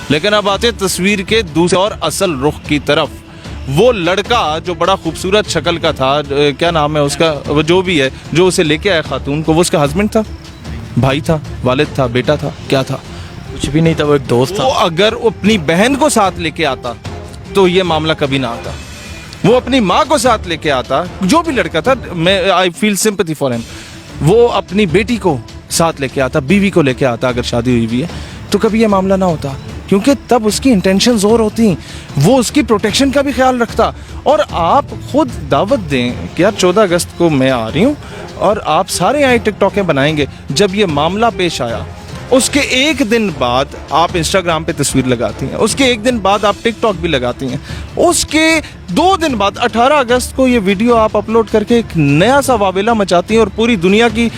لیکن اب آتے تصویر کے دوسرے اور اصل رخ کی طرف. وہ لڑکا جو بڑا خوبصورت شکل کا تھا, کیا نام ہے اس کا, وہ جو بھی ہے, جو اسے لے کے آیا خاتون کو, وہ اس کا ہسبینڈ تھا, بھائی تھا, والد تھا, بیٹا تھا, کیا تھا؟ کچھ بھی نہیں تھا, وہ ایک دوست تھا. وہ اگر اپنی بہن کو ساتھ لے کے آتا تو یہ معاملہ کبھی نہ آتا. وہ اپنی ماں کو ساتھ لے کے آتا, جو بھی لڑکا تھا, میں آئی فیل سمپتھی فار ہم. وہ اپنی بیٹی کو ساتھ لے کے آتا, بیوی کو لے کے آتا, اگر شادی ہوئی بھی ہے تو کبھی یہ معاملہ نہ ہوتا, کیونکہ تب اس کی انٹینشنز اور ہوتی, وہ اس کی پروٹیکشن کا بھی خیال رکھتا. اور آپ خود دعوت دیں کہ یار 14 اگست کو میں آ رہی ہوں اور آپ سارے آئے ٹک ٹاکیں بنائیں گے. جب یہ معاملہ پیش آیا اس کے ایک دن بعد آپ انسٹاگرام پہ تصویر لگاتی ہیں, اس کے ایک دن بعد آپ ٹک ٹاک بھی لگاتی ہیں, اس کے 2 دن بعد 18 اگست کو یہ ویڈیو آپ اپلوڈ کر کے ایک نیا سا واویلا مچاتی ہیں, اور پوری دنیا کی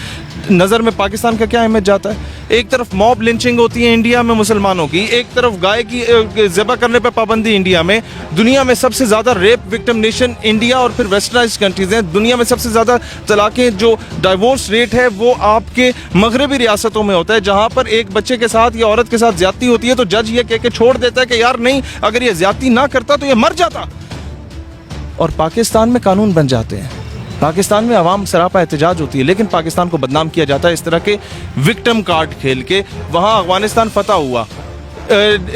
نظر میں پاکستان کا کیا امیج جاتا ہے. ایک طرف موب لنچنگ ہوتی ہے انڈیا میں مسلمانوں کی, ایک طرف گائے کی ذبح کرنے پہ پابندی انڈیا میں, دنیا میں سب سے زیادہ ریپ وکٹم نیشن انڈیا اور پھر ویسٹرنائز کنٹریز ہیں, دنیا میں سب سے زیادہ طلاقیں, جو ڈائیورس ریٹ ہے وہ آپ کے مغربی ریاستوں میں ہوتا ہے, جہاں پر ایک بچے کے ساتھ یا عورت کے ساتھ زیادتی ہوتی ہے تو جج یہ کہہ کے چھوڑ دیتا ہے کہ یار نہیں, اگر یہ زیادتی نہ کرتا تو یہ مر جاتا. اور پاکستان میں قانون بن جاتے ہیں, پاکستان میں عوام سراپا احتجاج ہوتی ہے, لیکن پاکستان کو بدنام کیا جاتا ہے اس طرح کے وکٹم کارڈ کھیل کے. وہاں افغانستان فتح ہوا,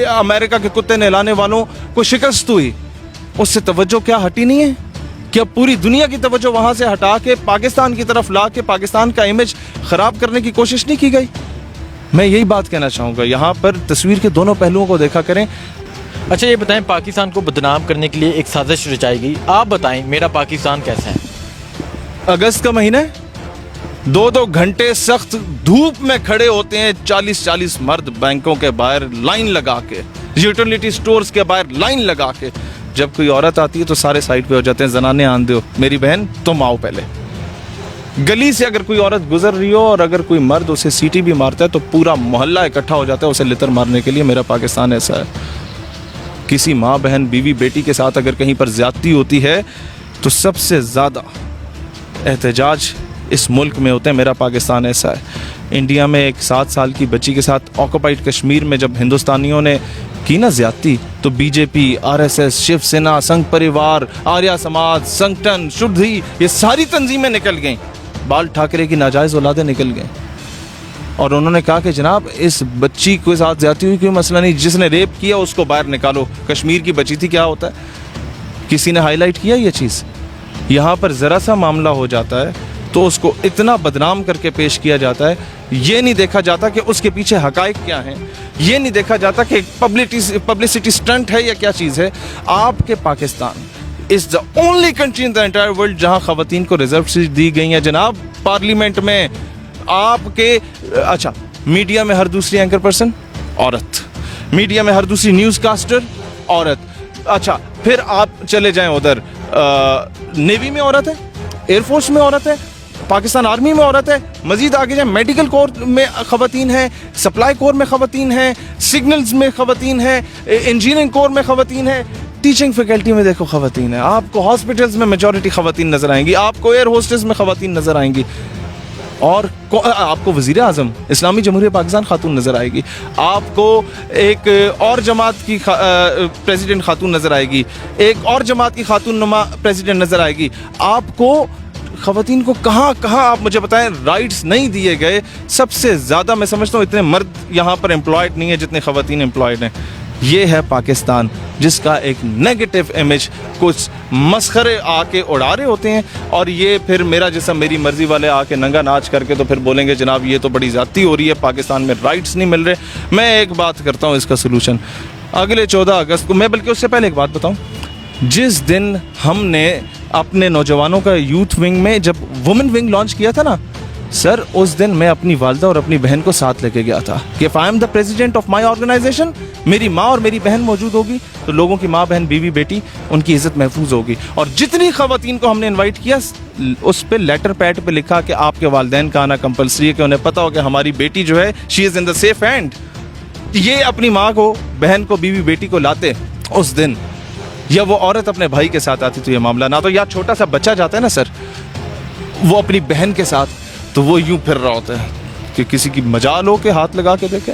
امریکہ کے کتے نہلانے والوں کو شکست ہوئی, اس سے توجہ کیا ہٹی نہیں ہے؟ کیا پوری دنیا کی توجہ وہاں سے ہٹا کے پاکستان کی طرف لا کے پاکستان کا امیج خراب کرنے کی کوشش نہیں کی گئی؟ میں یہی بات کہنا چاہوں گا, یہاں پر تصویر کے دونوں پہلوؤں کو دیکھا کریں. اچھا یہ بتائیں, پاکستان کو بدنام کرنے کے لیے ایک سازش رچائی گئی, آپ بتائیں میرا پاکستان کیسا ہے؟ اگست کا مہینہ ہے, 2 گھنٹے سخت دھوپ میں کھڑے ہوتے ہیں 40 مرد بینکوں کے باہر لائن لگا کے, یوٹیلیٹی سٹورز کے باہر لائن لگا کے. جب کوئی عورت آتی ہے تو سارے سائڈ پہ ہو جاتے ہیں, زنانے آن دو, میری بہن تم آؤ پہلے. گلی سے اگر کوئی عورت گزر رہی ہو اور اگر کوئی مرد اسے سیٹی بھی مارتا ہے تو پورا محلہ اکٹھا ہو جاتا ہے اسے لتر مارنے کے لیے. میرا پاکستان ایسا ہے. کسی ماں, بہن, بیوی, بیٹی کے ساتھ اگر کہیں پر زیادتی ہوتی ہے تو سب سے زیادہ احتجاج اس ملک میں ہوتے ہیں. میرا پاکستان ایسا ہے. انڈیا میں ایک 7 سال کی بچی کے ساتھ آکوپائڈ کشمیر میں جب ہندوستانیوں نے کی نا زیادتی, تو بی جے پی, R S S, Shiv Sena, Singh پریوار, آریہ سماج, سنگٹن, شدھی, یہ ساری تنظیمیں نکل گئیں, بال ٹھاکرے کی ناجائز اولادیں نکل گئیں, اور انہوں نے کہا کہ جناب اس بچی کے ساتھ زیادتی ہوئی, کوئی مسئلہ نہیں, جس نے ریپ کیا اس کو باہر نکالو, کشمیر کی بچی تھی, کیا ہوتا ہے؟ کسی نے ہائی لائٹ کیا یہ چیز؟ یہاں پر ذرا سا معاملہ ہو جاتا ہے تو اس کو اتنا بدنام کر کے پیش کیا جاتا ہے, یہ نہیں دیکھا جاتا کہ اس کے پیچھے حقائق کیا ہیں, یہ نہیں دیکھا جاتا کہ پبلسٹی سٹنٹ ہے یا کیا چیز ہے. آپ کے Pakistan is the only country in the entire world جہاں خواتین کو ریزرو سیٹ دی گئی ہیں جناب. پارلیمنٹ میں آپ کے, اچھا میڈیا میں ہر دوسری اینکر پرسن عورت, میڈیا میں ہر دوسری نیوز کاسٹر عورت. اچھا پھر آپ چلے جائیں ادھر, نیوی میں عورت ہے, ایئر فورس میں عورت ہے, پاکستان آرمی میں عورت ہے, مزید آگے جائیں میڈیکل کور میں خواتین ہیں, سپلائی کور میں خواتین ہیں, سگنلز میں خواتین ہیں, انجینئرنگ کور میں خواتین ہیں, ٹیچنگ فیکلٹی میں دیکھو خواتین ہیں, آپ کو ہاسپٹلز میں میجورٹی خواتین نظر آئیں گی, آپ کو ایئر ہوسٹس میں خواتین نظر آئیں گی, اور آپ کو وزیر اعظم اسلامی جمہوریہ پاکستان خاتون نظر آئے گی, آپ کو ایک اور جماعت کی پریزیڈنٹ خاتون نظر آئے گی, ایک اور جماعت کی خاتون نما پریزیڈنٹ نظر آئے گی. آپ کو خواتین کو کہاں آپ مجھے بتائیں رائٹس نہیں دیے گئے. سب سے زیادہ میں سمجھتا ہوں اتنے مرد یہاں پر امپلائڈ نہیں ہیں جتنے خواتین امپلائڈ ہیں. یہ ہے پاکستان جس کا ایک نیگیٹو امیج کچھ مسخرے آ کے اڑا رہے ہوتے ہیں, اور یہ پھر میرا جسم میری مرضی والے آ کے ننگا ناچ کر کے تو پھر بولیں گے جناب یہ تو بڑی زیادتی ہو رہی ہے, پاکستان میں رائٹس نہیں مل رہے. میں ایک بات کرتا ہوں اس کا سلوشن, اگلے 14 اگست کو, میں بلکہ اس سے پہلے ایک بات بتاؤں, جس دن ہم نے اپنے نوجوانوں کا یوتھ ونگ میں جب وومن ونگ لانچ کیا تھا نا سر, اس دن میں اپنی والدہ اور اپنی بہن کو ساتھ لے کے گیا تھا کہ if I am the president of my organization, میری ماں اور میری بہن موجود ہوگی تو لوگوں کی ماں, بہن, بیوی, بیٹی, ان کی عزت محفوظ ہوگی. اور جتنی خواتین کو ہم نے انوائٹ کیا اس پہ لیٹر پیڈ پہ لکھا کہ آپ کے والدین کا آنا کمپلسری ہے, کہ انہیں پتا ہو کہ ہماری بیٹی جو ہے she is in the safe hand. یہ اپنی ماں کو, بہن کو, بیوی, بیٹی کو لاتے اس دن, یا وہ عورت اپنے بھائی کے ساتھ آتی تو یہ معاملہ نہ, تو یا چھوٹا سا بچہ جاتا ہے نا سر وہ اپنی بہن کے ساتھ, تو وہ یوں پھر رہا ہوتا ہے کہ کسی کی مجال ہو کے ہاتھ لگا کے دیکھے.